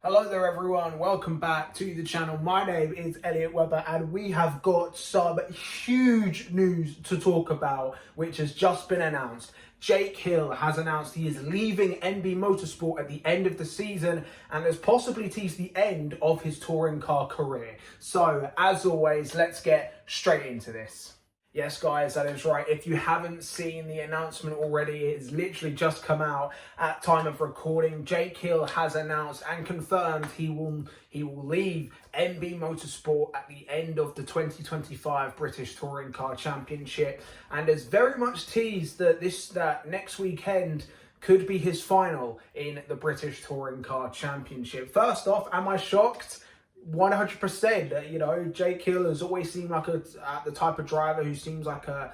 Hello there everyone, welcome back to the channel. My name is Elliot Webber and we have got some huge news to talk about which has just been announced. Jake Hill has announced he is leaving MB Motorsport at the end of the season and has possibly teased the end of his touring car career. So as always, let's get straight into this. Yes, guys, that is right. If you haven't seen the announcement already, it's literally just come out at time of recording. Jake Hill has announced and confirmed he will leave MB Motorsport at the end of the 2025 British Touring Car Championship, and has very much teased that next weekend could be his final in the British Touring Car Championship. First off, am I shocked? 100%. You know, Jake Hill has always seemed like the type of driver who seems like a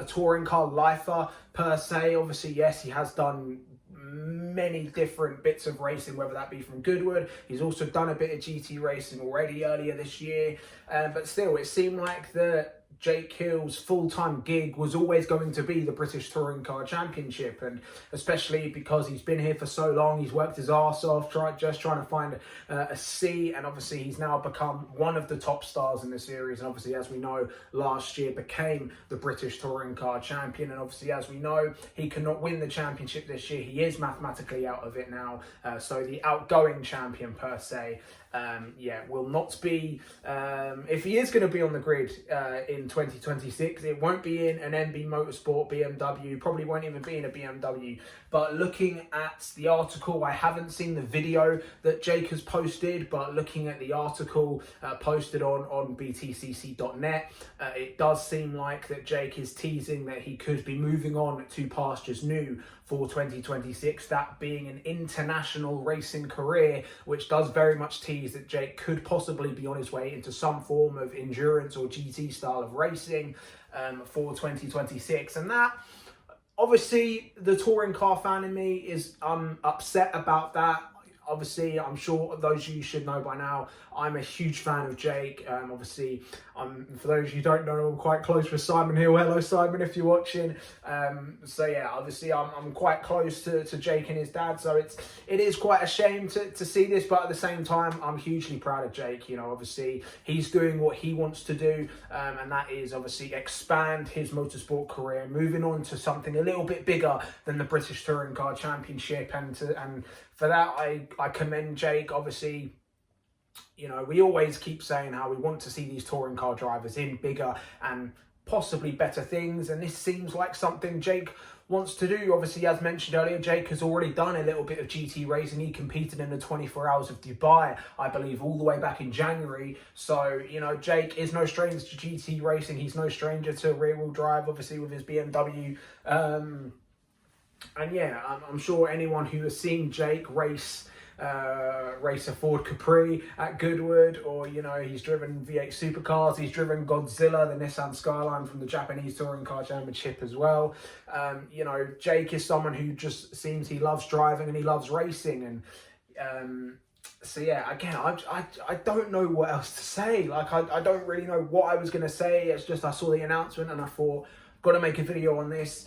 touring car lifer per se. Obviously, yes, he has done many different bits of racing, whether that be from Goodwood. He's also done a bit of GT racing already earlier this year, but still, it seemed like Jake Hill's full-time gig was always going to be the British Touring Car Championship, and especially because he's been here for so long, he's worked his arse off just trying to find a seat, and obviously he's now become one of the top stars in the series, and obviously, as we know, last year became the British Touring Car Champion, and obviously, as we know, he cannot win the championship this year. He is mathematically out of it now, so the outgoing champion per se, will not be, if he is going to be on the grid in 2026, it won't be in an MB Motorsport BMW, probably won't even be in a BMW. But looking at the article, I haven't seen the video that Jake has posted, but looking at the article posted on BTCC.net, it does seem like that Jake is teasing that he could be moving on to pastures new for 2026, that being an international racing career, which does very much tease that Jake could possibly be on his way into some form of endurance or GT style of racing for 2026. And that, obviously, the touring car fan in me is upset about that. Obviously, I'm sure those of you should know by now, I'm a huge fan of Jake. Obviously, for those of you who don't know, I'm quite close with Simon Hill. Hello, Simon, if you're watching. So yeah, obviously, I'm quite close to Jake and his dad. So it is quite a shame to see this, but at the same time, I'm hugely proud of Jake. You know, obviously, he's doing what he wants to do, and that is obviously expand his motorsport career, moving on to something a little bit bigger than the British Touring Car Championship, and for that, I commend Jake. Obviously, you know, we always keep saying how we want to see these touring car drivers in bigger and possibly better things, and this seems like something Jake wants to do. Obviously, as mentioned earlier, Jake has already done a little bit of GT racing. He competed in the 24 Hours of Dubai, I believe, all the way back in January. So, you know, Jake is no stranger to GT racing. He's no stranger to rear-wheel drive, obviously, with his BMW. And yeah, I'm sure anyone who has seen Jake race a Ford Capri at Goodwood, or, you know, he's driven V8 supercars, he's driven Godzilla, the Nissan Skyline from the Japanese Touring Car Championship as well. You know, Jake is someone who just seems he loves driving and he loves racing, and so yeah, again, I don't know what else to say. Like, I don't really know what I was going to say. It's just I saw the announcement and I thought, got to make a video on this.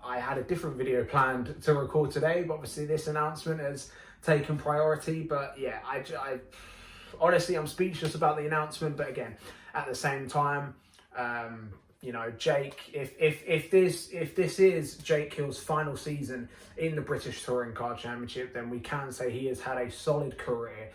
I had a different video planned to record today, but obviously this announcement has taken priority. But yeah, I honestly, I'm speechless about the announcement. But again, at the same time, you know, Jake, if this is Jake Hill's final season in the British Touring Car Championship, then we can say he has had a solid career.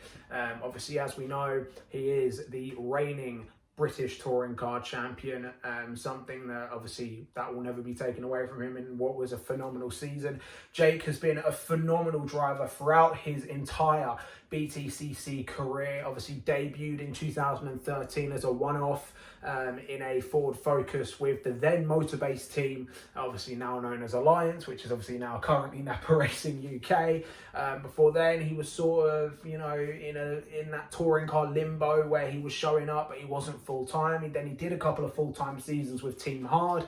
Obviously, as we know, he is the reigning British Touring Car Champion, something that obviously that will never be taken away from him in what was a phenomenal season. Jake has been a phenomenal driver throughout his entire BTCC career. Obviously debuted in 2013 as a one-off in a Ford Focus with the then Motorbase team, obviously now known as Alliance, which is obviously now currently Napa Racing UK. Before then, he was sort of, you know, in that touring car limbo where he was showing up, but he wasn't full time. Then he did a couple of full time seasons with Team Hard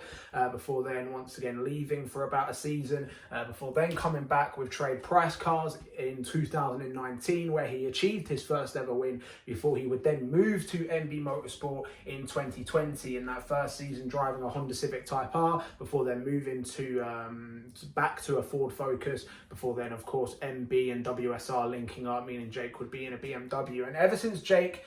before then once again leaving for about a season. Before then coming back with Trade Price Cars in 2019, where he achieved his first ever win before he would then move to MB Motorsport in 2020 in that first season, driving a Honda Civic Type R, before then moving to back to a Ford Focus, before then of course MB and WSR linking up, meaning Jake would be in a BMW. And ever since Jake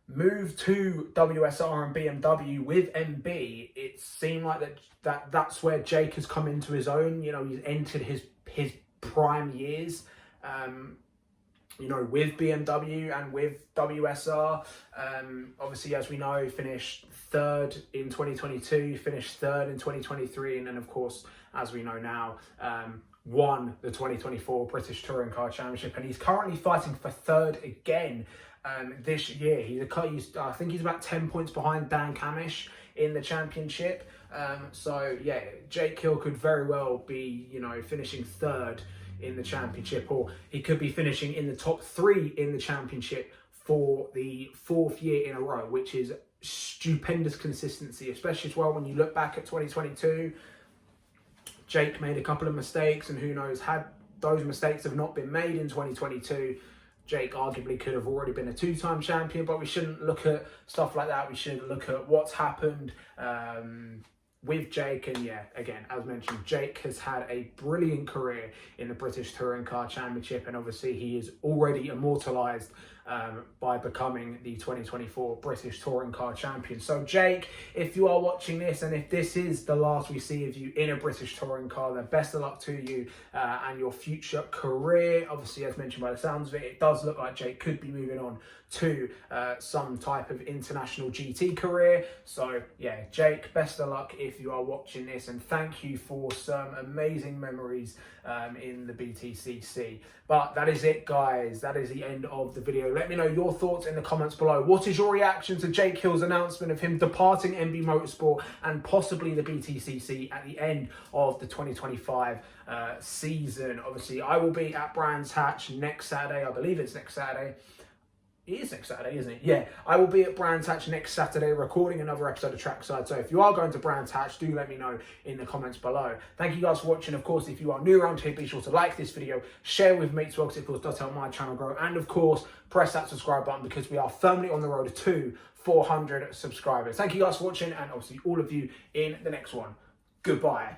moved to WSR and BMW with MB, it seemed like that's where Jake has come into his own. You know, he's entered his prime years, you know, with BMW and with WSR. Obviously, as we know, finished third in 2022, finished third in 2023, and then of course, as we know now, won the 2024 British Touring Car Championship, and he's currently fighting for third again this year. I think he's about 10 points behind Dan Camish in the championship. So yeah, Jake Hill could very well be, you know, finishing third in the championship, or he could be finishing in the top 3 in the championship for the 4th year in a row, which is stupendous consistency, especially as well when you look back at 2022. Jake made a couple of mistakes, and who knows, had those mistakes have not been made in 2022, Jake arguably could have already been a 2-time champion. But we shouldn't look at stuff like that. We should look at what's happened with Jake. And yeah, again, as mentioned, Jake has had a brilliant career in the British Touring Car Championship, and obviously he is already immortalised by becoming the 2024 British Touring Car Champion. So Jake, if you are watching this, and if this is the last we see of you in a British Touring Car, then best of luck to you and your future career. Obviously, as mentioned by the sounds of it, it does look like Jake could be moving on to some type of international GT career. So yeah, Jake, best of luck if you are watching this, and thank you for some amazing memories in the BTCC. But that is it, guys. That is the end of the video. Let me know your thoughts in the comments below. What is your reaction to Jake Hill's announcement of him departing MB Motorsport and possibly the BTCC at the end of the 2025 season? Obviously, I will be at Brands Hatch next Saturday. I believe it's next Saturday. It is next Saturday, isn't it? Yeah, I will be at Brands Hatch next Saturday recording another episode of Trackside. So if you are going to Brands Hatch, do let me know in the comments below. Thank you guys for watching. Of course, if you are new around here, be sure to like this video, share with mates, well, because it of course does help my channel grow. And of course, press that subscribe button, because we are firmly on the road to 400 subscribers. Thank you guys for watching, and I'll see all of you in the next one. Goodbye.